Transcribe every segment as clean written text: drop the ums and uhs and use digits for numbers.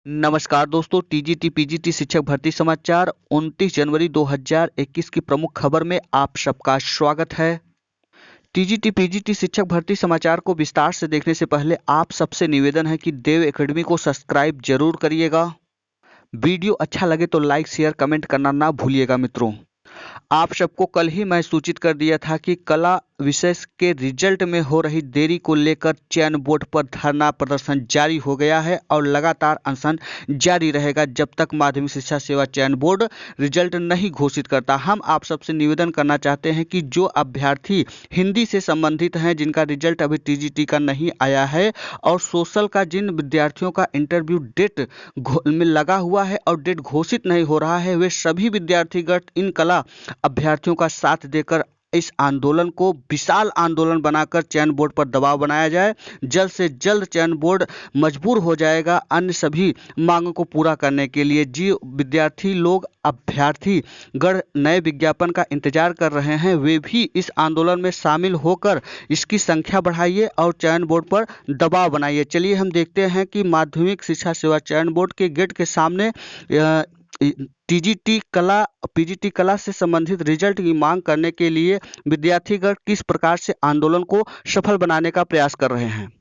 नमस्कार दोस्तों, TGT PGT शिक्षक भर्ती समाचार 29 जनवरी 2021 की प्रमुख खबर में आप सबका स्वागत है। टीजीटी पीजीटी शिक्षक भर्ती समाचार को विस्तार से देखने से पहले आप सबसे निवेदन है कि देव एकेडमी को सब्सक्राइब जरूर करिएगा। वीडियो अच्छा लगे तो लाइक शेयर कमेंट करना ना भूलिएगा मित्रों। आप सबको कल ही मैं सूचित कर दिया था कि कला विषय के रिजल्ट में हो रही देरी को लेकर चयन बोर्ड पर धरना प्रदर्शन जारी हो गया है और लगातार अनशन जारी रहेगा जब तक माध्यमिक शिक्षा सेवा चयन बोर्ड रिजल्ट नहीं घोषित करता। हम आप सबसे निवेदन करना चाहते हैं कि जो अभ्यर्थी हिंदी से संबंधित हैं, जिनका रिजल्ट अभी टीजीटी का नहीं आया है, और सोशल का जिन विद्यार्थियों का इंटरव्यू डेट में लगा हुआ है और डेट घोषित नहीं हो रहा है, वे सभी विद्यार्थीगण इन कला अभ्यर्थियों का साथ देकर इस आंदोलन को विशाल आंदोलन बनाकर चयन बोर्ड पर दबाव बनाया जाए। जल्द से जल्द चयन बोर्ड मजबूर हो जाएगा अन्य सभी मांगों को पूरा करने के लिए। जी विद्यार्थी लोग अभ्यर्थी गण नए विज्ञापन का इंतजार कर रहे हैं, वे भी इस आंदोलन में शामिल होकर इसकी संख्या बढ़ाइए और चयन बोर्ड पर दबाव बनाइए। चलिए हम देखते हैं कि माध्यमिक शिक्षा सेवा चयन बोर्ड के गेट के सामने टीजीटी कला पीजीटी कला से संबंधित रिजल्ट की मांग करने के लिए विद्यार्थीगण किस प्रकार से आंदोलन को सफल बनाने का प्रयास कर रहे हैं।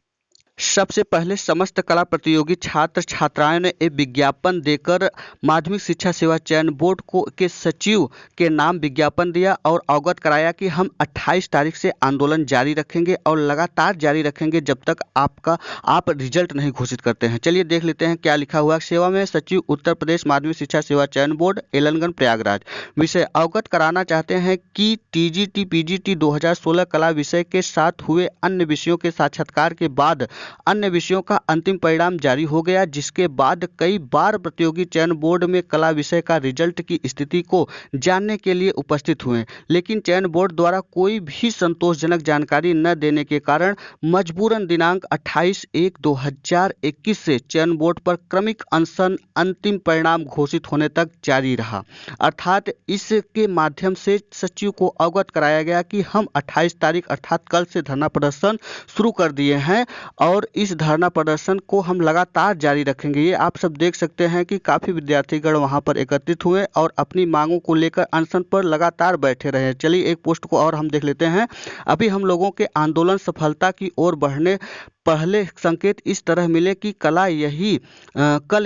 सबसे पहले समस्त कला प्रतियोगी छात्र छात्राओं ने एक विज्ञापन देकर माध्यमिक शिक्षा सेवा चयन बोर्ड को के सचिव के नाम विज्ञापन दिया और अवगत कराया कि हम 28 तारीख से आंदोलन जारी रखेंगे और लगातार जारी रखेंगे जब तक आप रिजल्ट नहीं घोषित करते हैं। चलिए देख लेते हैं क्या लिखा हुआ है। सेवा में सचिव उत्तर प्रदेश माध्यमिक शिक्षा सेवा चयन बोर्ड एलनगंज प्रयागराज। विषय अवगत कराना चाहते हैं कि टीजीटी पीजीटी 2016 कला विषय के साथ हुए अन्य विषयों के साक्षात्कार के बाद अन्य विषयों का अंतिम परिणाम जारी हो गया, जिसके बाद कई बार प्रतियोगी चयन बोर्ड में कला विषय का रिजल्ट की स्थिति को जानने के लिए उपस्थित हुए, लेकिन चयन बोर्ड द्वारा कोई भी संतोषजनक जानकारी न देने के कारण मजबूरन दिनांक 28/1/2021 से चयन बोर्ड पर क्रमिक अनशन अंतिम परिणाम घोषित होने तक जारी रहा। अर्थात इसके माध्यम से सचिव को अवगत कराया गया कि हम 28 तारीख अर्थात कल से धरना प्रदर्शन शुरू कर दिए हैं और इस धरना प्रदर्शन को हम लगातार जारी रखेंगे। ये आप सब देख सकते हैं कि काफ़ी विद्यार्थीगण वहां पर एकत्रित हुए और अपनी मांगों को लेकर अनशन पर लगातार बैठे रहे। चलिए एक पोस्ट को और हम देख लेते हैं। अभी हम लोगों के आंदोलन सफलता की ओर बढ़ने पहले संकेत इस तरह मिले कि कल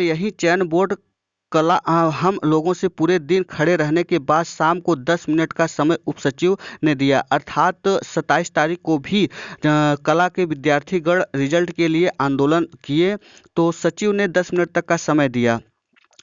यही चयन बोर्ड हम लोगों से पूरे दिन खड़े रहने के बाद शाम को 10 मिनट का समय उप सचिव ने दिया, अर्थात 27 तारीख को भी कला के विद्यार्थीगण रिजल्ट के लिए आंदोलन किए, तो सचिव ने 10 मिनट तक का समय दिया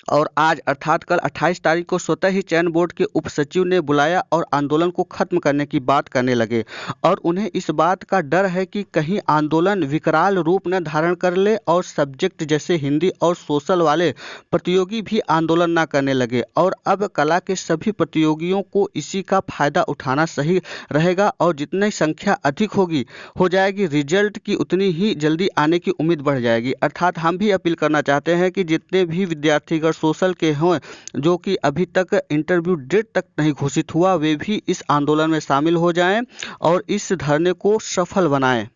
और आज अर्थात कल 28 तारीख को स्वतः ही चयन बोर्ड के उप सचिव ने बुलाया और आंदोलन को खत्म करने की बात करने लगे। और उन्हें इस बात का डर है कि कहीं आंदोलन विकराल रूप न धारण कर ले और सब्जेक्ट जैसे हिंदी और सोशल वाले प्रतियोगी भी आंदोलन न करने लगे, और अब कला के सभी प्रतियोगियों को इसी का फायदा उठाना सही रहेगा और जितनी संख्या अधिक हो जाएगी रिजल्ट की उतनी ही जल्दी आने की उम्मीद बढ़ जाएगी। अर्थात हम भी अपील करना चाहते हैं कि जितने भी विद्यार्थीगण सोशल के हों जो कि अभी तक इंटरव्यू डेट तक नहीं घोषित हुआ, वे भी इस आंदोलन में शामिल हो जाएं और इस धरने को सफल बनाएं।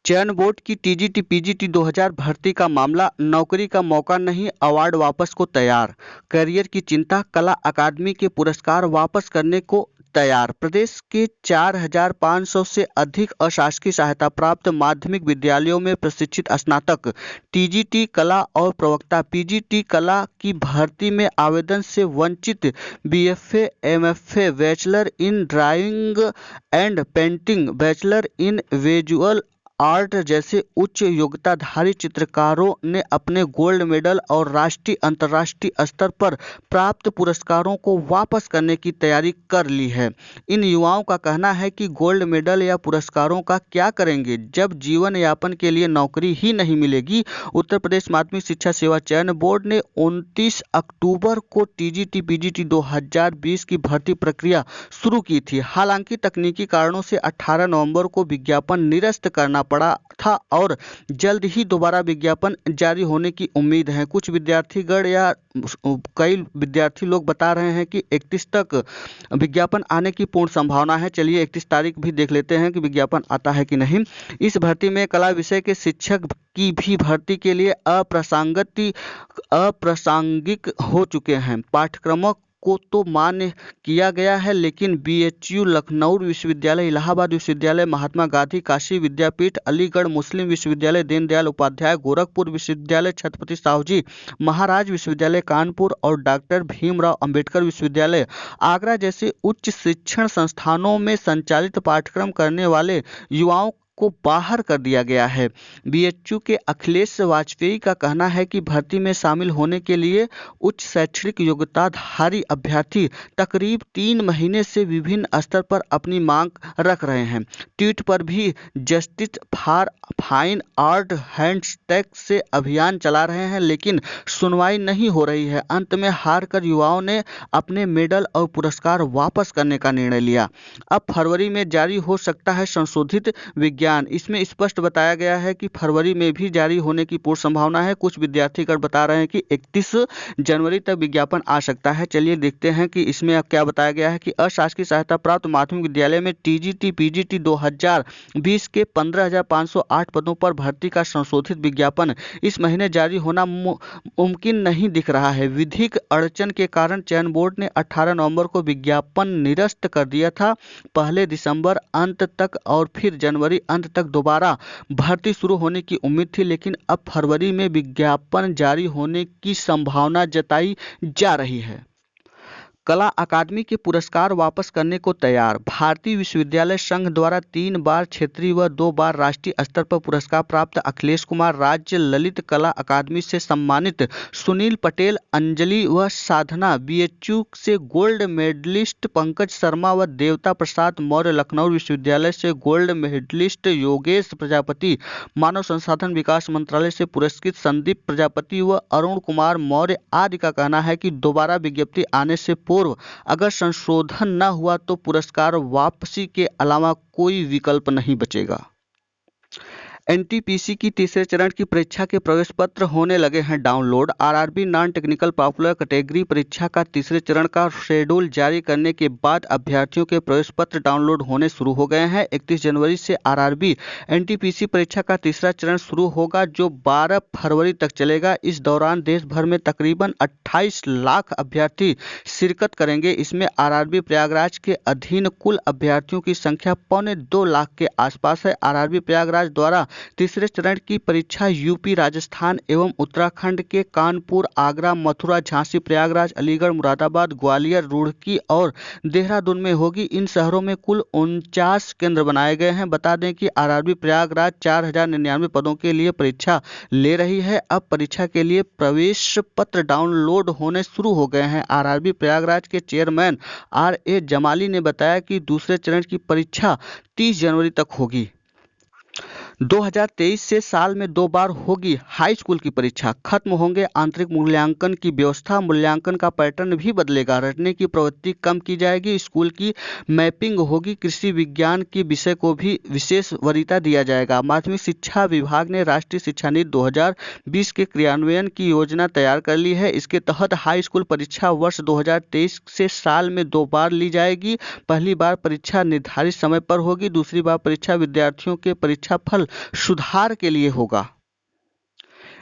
चयन बोर्ड की टीजीटी पीजीटी 2000 भर्ती का मामला, नौकरी का मौका नहीं, अवार्ड वापस को तैयार। करियर की चिंता, कला अकादमी के पुरस्कार वापस करने को तैयार। प्रदेश के 4500 से अधिक अशासकीय सहायता प्राप्त माध्यमिक विद्यालयों में प्रशिक्षित स्नातक टीजीटी कला और प्रवक्ता पीजीटी कला की भर्ती में आवेदन से वंचित BFA, MFA, bachelor in drawing and painting, bachelor in visual art जैसे उच्च योग्यताधारी चित्रकारों ने अपने गोल्ड मेडल और राष्ट्रीय अंतर्राष्ट्रीय स्तर पर प्राप्त पुरस्कारों को वापस करने की तैयारी कर ली है। इन युवाओं का कहना है कि गोल्ड मेडल या पुरस्कारों का क्या करेंगे जब जीवन यापन के लिए नौकरी ही नहीं मिलेगी। उत्तर प्रदेश माध्यमिक शिक्षा सेवा चयन बोर्ड ने 29 अक्टूबर को टीजीटी पीजीटी 2020 की भर्ती प्रक्रिया शुरू की थी। हालांकि तकनीकी कारणों से 18 नवंबर को विज्ञापन निरस्त करना पड़ा था और जल्द ही दोबारा विज्ञापन जारी होने की उम्मीद है। कुछ विद्यार्थीगण या कई विद्यार्थी लोग बता रहे हैं कि 31 तक विज्ञापन आने की पूर्ण संभावना है। चलिए 31 तारीख भी देख लेते हैं कि विज्ञापन आता है कि नहीं। इस भर्ती में कला विषय के शिक्षक की भी भर्ती के लिए अप्रासंगिक हो चुके हैं। पाठ्यक्रमों को तो मान्य किया गया है, लेकिन बीएचयू, लखनऊ विश्वविद्यालय, इलाहाबाद विश्वविद्यालय, महात्मा गांधी काशी विद्यापीठ, अलीगढ़ मुस्लिम विश्वविद्यालय, दीनदयाल उपाध्याय, गोरखपुर विश्वविद्यालय, छत्रपति साहूजी महाराज विश्वविद्यालय कानपुर और डॉक्टर भीमराव अंबेडकर विश्वविद्यालय आगरा जैसे उच्च शिक्षण संस्थानों में संचालित पाठ्यक्रम करने वाले युवाओं को बाहर कर दिया गया है। बीएचयू के अखिलेश वाजपेयी का कहना है कि भर्ती में शामिल होने के लिए उच्च शैक्षणिक योग्यताधारी अभ्यर्थी तकरीब 3 महीने से विभिन्न स्तर पर अपनी मांग रख रहे हैं। ट्वीट पर भी justice for fine art hashtag से अभियान चला रहे हैं, लेकिन सुनवाई नहीं हो रही है। अंत में हार कर युवाओं ने अपने मेडल और पुरस्कार वापस करने का निर्णय लिया। अब फरवरी में जारी हो सकता है संशोधित विज्ञापन। इसमें स्पष्ट बताया गया है कि फरवरी में भी जारी होने की पूर्ण संभावना है। कुछ विद्यार्थीगण बता रहे हैं कि 31 जनवरी तक विज्ञापन आ सकता है। चलिए देखते हैं कि इसमें क्या बताया गया है कि अशासकीय सहायता प्राप्त माध्यमिक विद्यालय में टीजीटी पीजीटी 2020 के 15,508 पदों पर भर्ती का संशोधित विज्ञापन इस महीने जारी होना मुमकिन नहीं दिख रहा है। विधिक अड़चन के कारण चयन बोर्ड ने 18 नवंबर को विज्ञापन निरस्त कर दिया था। पहले दिसंबर अंत तक और फिर जनवरी अंत तक दोबारा भर्ती शुरू होने की उम्मीद थी, लेकिन अब फरवरी में विज्ञापन जारी होने की संभावना जताई जा रही है। कला अकादमी के पुरस्कार वापस करने को तैयार। भारतीय विश्वविद्यालय संघ द्वारा 3 बार क्षेत्रीय व 2 बार राष्ट्रीय स्तर पर पुरस्कार प्राप्त अखिलेश कुमार राज्य ललित कला अकादमी से सम्मानित सुनील पटेल, अंजलि व साधना, बीएचयू से गोल्ड मेडलिस्ट पंकज शर्मा व देवता प्रसाद मौर्य, लखनऊ विश्वविद्यालय से गोल्ड मेडलिस्ट योगेश प्रजापति, मानव संसाधन विकास मंत्रालय से पुरस्कृत संदीप प्रजापति व अरुण कुमार मौर्य आदि का कहना है कि दोबारा विज्ञप्ति आने से अगर संशोधन न हुआ तो पुरस्कार वापसी के अलावा कोई विकल्प नहीं बचेगा। एनटीपीसी की तीसरे चरण की परीक्षा के प्रवेश पत्र होने लगे हैं download. RRB non technical popular category परीक्षा का तीसरे चरण का शेड्यूल जारी करने के बाद अभ्यर्थियों के प्रवेश पत्र डाउनलोड होने शुरू हो गए हैं। 31 जनवरी से आरआरबी एनटीपीसी परीक्षा का तीसरा चरण शुरू होगा, जो 12 फरवरी तक चलेगा। इस दौरान देश भर में तकरीबन 28 लाख अभ्यर्थी शिरकत करेंगे। इसमें आरआरबी प्रयागराज के अधीन कुल अभ्यर्थियों की संख्या 1.25 लाख के आसपास है। आरआरबी प्रयागराज द्वारा तीसरे चरण की परीक्षा यूपी, राजस्थान एवं उत्तराखंड के कानपुर, आगरा, मथुरा, झांसी, प्रयागराज, अलीगढ़, मुरादाबाद, ग्वालियर, रुड़की और देहरादून में होगी। इन शहरों में कुल 49 केंद्र बनाए गए हैं। बता दें कि आरआरबी प्रयागराज 4099 पदों के लिए परीक्षा ले रही है। अब परीक्षा के लिए प्रवेश पत्र डाउनलोड होने शुरू हो गए हैं। आरआरबी प्रयागराज के चेयरमैन आर.ए. जमाली ने बताया कि दूसरे चरण की परीक्षा 30 जनवरी तक होगी। 2023 से साल में 2 बार होगी हाई स्कूल की परीक्षा। खत्म होंगे आंतरिक मूल्यांकन की व्यवस्था। मूल्यांकन का पैटर्न भी बदलेगा। रटने की प्रवृत्ति कम की जाएगी। स्कूल की मैपिंग होगी। कृषि विज्ञान के विषय को भी विशेष वरीयता दिया जाएगा। माध्यमिक शिक्षा विभाग ने राष्ट्रीय शिक्षा नीति 2020 के क्रियान्वयन की योजना तैयार कर ली है। इसके तहत हाई स्कूल परीक्षा वर्ष 2023 से साल में 2 बार ली जाएगी। पहली बार परीक्षा निर्धारित समय पर होगी। दूसरी बार परीक्षा विद्यार्थियों के परीक्षा फल सुधार के लिए होगा।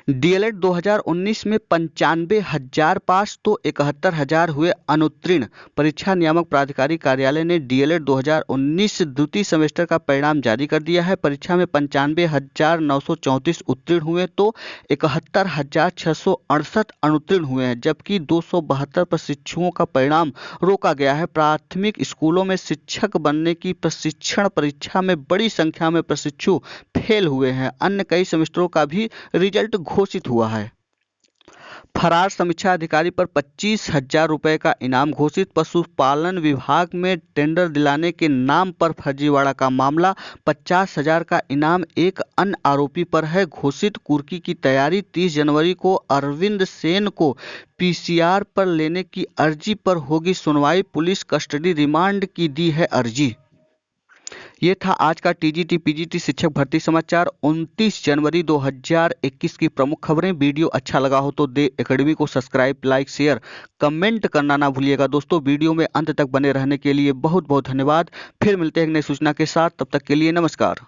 डीएलएड 2019 में 95,000 पास तो 71,000 हुए अनुत्तीर्ण। परीक्षा नियामक प्राधिकारी कार्यालय ने डीएलएड 2019 द्वितीय सेमेस्टर का परिणाम जारी कर दिया है। परीक्षा में 95,934 उत्तीर्ण हुए तो 71,668 अनुत्तीर्ण हुए हैं, जबकि 272 प्रशिक्षुओं का परिणाम रोका गया है। प्राथमिक स्कूलों में शिक्षक बनने की प्रशिक्षण परीक्षा में बड़ी संख्या में प्रशिक्षु फेल हुए हैं। अन्य कई सेमेस्टरों का भी रिजल्ट घोषित हुआ है। फरार समीक्षा अधिकारी पर 25,000 रुपए का इनाम घोषित। पशुपालन विभाग में टेंडर दिलाने के नाम पर फर्जीवाड़ा का मामला। 50,000 का इनाम एक अन्य आरोपी पर है घोषित। कुर्की की तैयारी। 30 जनवरी को अरविंद सेन को पीसीआर पर लेने की अर्जी पर होगी सुनवाई। पुलिस कस्टडी रिमांड की दी है अर्जी। ये था आज का टीजीटी पीजीटी शिक्षक भर्ती समाचार 29 जनवरी 2021 की प्रमुख खबरें। वीडियो अच्छा लगा हो तो दे एकेडमी को सब्सक्राइब, लाइक, शेयर, कमेंट करना ना भूलिएगा दोस्तों। वीडियो में अंत तक बने रहने के लिए बहुत बहुत धन्यवाद। फिर मिलते हैं एक नई सूचना के साथ, तब तक के लिए नमस्कार।